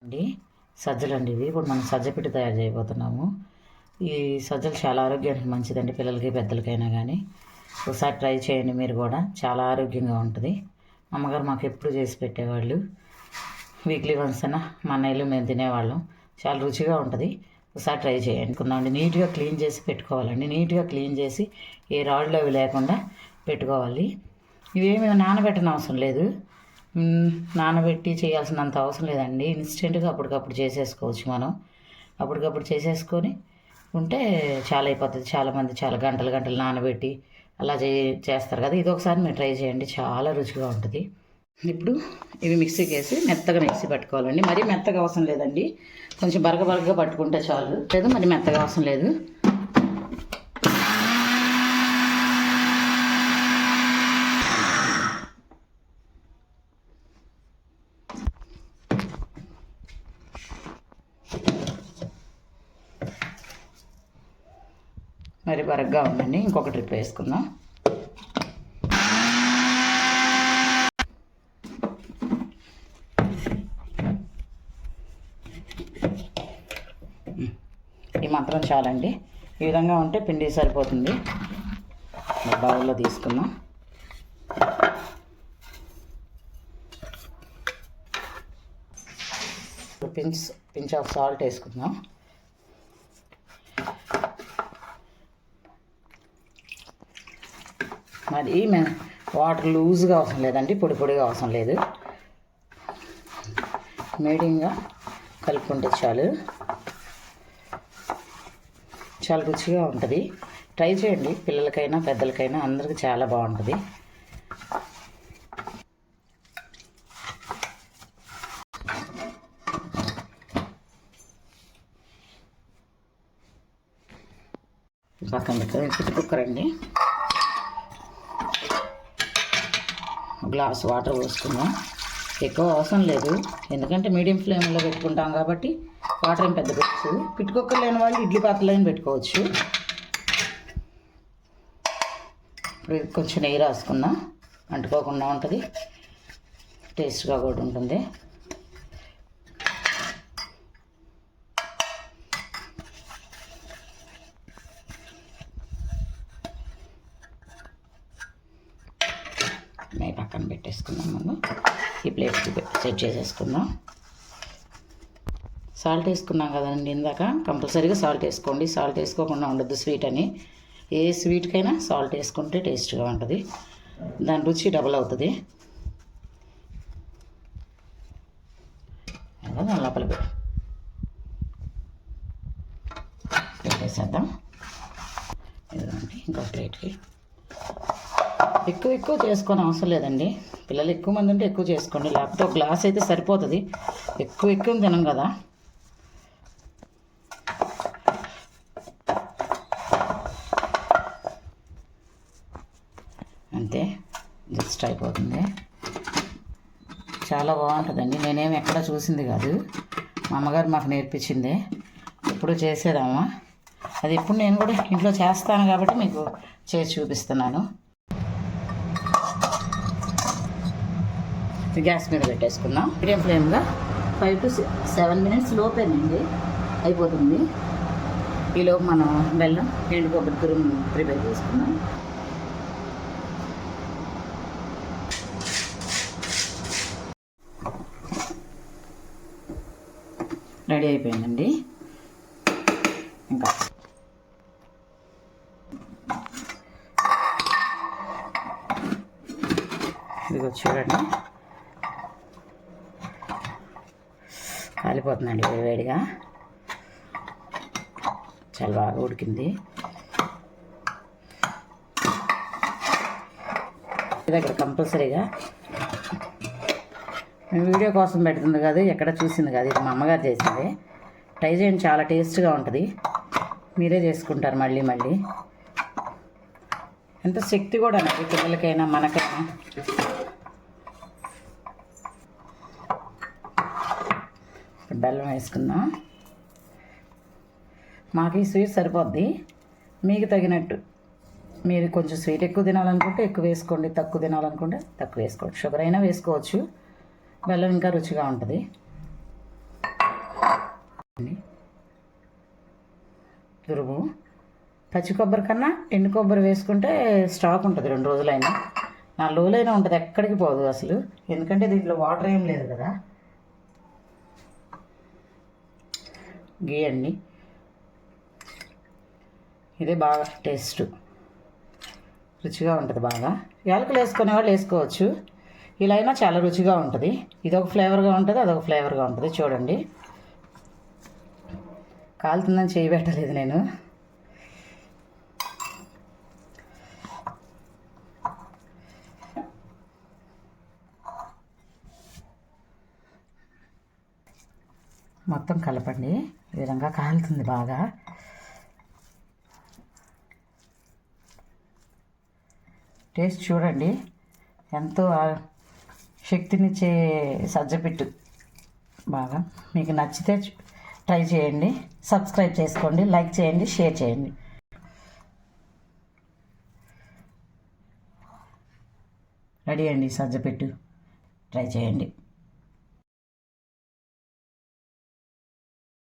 అండి సజ్జలండి ఇవి ఇప్పుడు మనం సజ్జపిట్టి తయారు చేయబోతున్నాము. ఈ సజ్జలు చాలా ఆరోగ్యానికి మంచిదండి, పిల్లలకి పెద్దలకైనా కానీ. ఒకసారి ట్రై చేయండి మీరు కూడా, చాలా ఆరోగ్యంగా ఉంటుంది. అమ్మగారు మాకు ఎప్పుడు చేసి పెట్టేవాళ్ళు, వీక్లీ వన్స్ అయినా మా అన్నయ్యలు మేము తినేవాళ్ళం. చాలా రుచిగా ఉంటుంది. ఒకసారి ట్రై చేయండి. అనుకున్నామండి, నీట్గా క్లీన్ చేసి పెట్టుకోవాలండి. నీట్గా క్లీన్ చేసి ఏ రాళ్ళు అవి లేకుండా పెట్టుకోవాలి. ఇవేమి నానబెట్టని అవసరం లేదు, నానబెట్టి చేయాల్సినంత అవసరం లేదండి. ఇన్స్టెంట్గా అప్పటికప్పుడు చేసేసుకోవచ్చు. మనం అప్పటికప్పుడు చేసేసుకొని ఉంటే చాలా అయిపోతుంది. చాలామంది చాలా గంటలు గంటలు నానబెట్టి అలా చేస్తారు కదా. ఇది ఒకసారి మీరు ట్రై చేయండి, చాలా రుచిగా ఉంటుంది. ఇప్పుడు ఇవి మిక్సీకి వేసి మెత్తగా మిక్సీ పట్టుకోవాలండి. మరీ మెత్తగా అవసరం లేదండి, కొంచెం బరగబరగగా పట్టుకుంటే చాలు. లేదు మరి మెత్తగా అవసరం లేదు. మరి బరగ్గా ఉందండి, ఇంకొక ట్రిప్ వేసుకుందాం. ఈ మాత్రం చాలండి. ఈ విధంగా ఉంటే పిండి సరిపోతుంది. బౌల్లో తీసుకుందాం. పించ్ ఆఫ్ సాల్ట్ వేసుకుందాం. మరి వాటర్ లూజ్గా అవసరం లేదండి, పొడి పొడిగా అవసరం లేదు. మీడియంగా కలుపుకుంటే చాలు. చాలా రుచిగా ఉంటుంది. ట్రై చేయండి, పిల్లలకైనా పెద్దలకైనా అందరికీ చాలా బాగుంటుంది. పక్కన పెట్టుకొని పిట్టి కుక్కర్ అండి, గ్లాస్ వాటర్ పోసుకుందాం. ఎక్కువ అవసరం లేదు, ఎందుకంటే మీడియం ఫ్లేమ్లో పెట్టుకుంటాం కాబట్టి వాటర్ ఏం పెద్ద పెట్టు. పిట్టి కుక్కర్ లేని వాళ్ళు ఇడ్లీ పాత్రలైన పెట్టుకోవచ్చు. ఇప్పుడు కొంచెం నెయ్యి రాసుకుందాం, అంటుకోకుండా ఉంటుంది, టేస్ట్గా కూడా ఉంటుంది. నెయ్యి పక్కన పెట్టేసుకుందాం. మనం ఈ ప్లేట్కి సెట్ చేసేసుకుందాం. సాల్ట్ వేసుకున్నాం కదండి ఇందాక, కంపల్సరీగా సాల్ట్ వేసుకోండి. సాల్ట్ వేసుకోకుండా ఉండదు స్వీట్ అని. ఏ స్వీట్కైనా సాల్ట్ వేసుకుంటే టేస్ట్గా ఉంటుంది, దాని రుచి డబుల్ అవుతుంది. దాని లోపల పెట్టేసేద్దాం. ఇదండి ఇంకో ప్లేట్కి. ఎక్కువ చేసుకొని అవసరం లేదండి. పిల్లలు ఎక్కువ మంది ఉంటే ఎక్కువ చేసుకోండి, లేకపోతే ఒక గ్లాస్ అయితే సరిపోతుంది. ఎక్కువ తినం కదా. అంతే, జస్ట్ అయిపోతుంది. చాలా బాగుంటుందండి. నేనేమి ఎక్కడ చూసింది కాదు, మా అమ్మగారు మాకు నేర్పించింది. ఎప్పుడు చేసేదామా అది. ఇప్పుడు నేను కూడా ఇంట్లో చేస్తాను కాబట్టి మీకు చేసి చూపిస్తున్నాను. గ్యాస్ మీద పెట్టేసుకుందాం. మీడియం ఫ్లేమ్గా 5 to 7 minutes లోపేనండి అయిపోతుంది. ఈలోపు మనం బెల్లం, ఎండు కొబ్బరి తురుము ప్రిపేర్ చేసుకుందాం. రెడీ అయిపోయిందండి. ఇంకా ఇదిగో చూడండి, కాలిపోతుందండి వేడిగా. చాలా బాగా ఉడికింది. దగ్గర కంపల్సరీగా మేము వీడియో కోసం పెడుతుంది కాదు, ఎక్కడ చూసింది కాదు, ఇది మా అమ్మగారు చేసింది. ట్రై చేయండి, చాలా టేస్ట్గా ఉంటుంది. మీరే చేసుకుంటారు మళ్ళీ మళ్ళీ. ఎంత శక్తి కూడా అండి పిల్లలకైనా మనకైనా. బెల్లం వేసుకుందాం. మాకు ఈ స్వీట్ సరిపోద్ది, మీకు తగినట్టు. మీరు కొంచెం స్వీట్ ఎక్కువ తినాలనుకుంటే ఎక్కువ వేసుకోండి, తక్కువ తినాలనుకుంటే తక్కువ వేసుకోవచ్చు. షుగర్ అయినా వేసుకోవచ్చు, బెల్లం ఇంకా రుచిగా ఉంటుంది. తురుము. పచ్చి కొబ్బరి కన్నా ఎండు కొబ్బరి వేసుకుంటే స్టాక్ ఉంటుంది 2 రోజులైనా, 4 రోజులైనా ఉంటుంది, ఎక్కడికి పోదు అసలు. ఎందుకంటే దీంట్లో వాటర్ ఏం లేదు కదా. గీ అండి, ఇదే బాగా టేస్ట్, రుచిగా ఉంటుంది బాగా. యాలకులు వేసుకునే వాళ్ళు వేసుకోవచ్చు, ఇలా అయినా చాలా రుచిగా ఉంటుంది. ఇదొక ఫ్లేవర్గా ఉంటుంది, అదొక ఫ్లేవర్గా ఉంటుంది. చూడండి, కాలుతుందని చేయి పెట్టలేదు నేను. మొత్తం కలపండి, ఈ విధంగా కాలుతుంది బాగా. టేస్ట్ చూడండి, ఎంతో శక్తినిచ్చే సజ్జపిట్టు. బాగా మీకు నచ్చితే ట్రై చేయండి, సబ్స్క్రైబ్ చేసుకోండి, లైక్ చేయండి, షేర్ చేయండి. రెడీ అండి సజ్జపిట్టు, ట్రై చేయండి.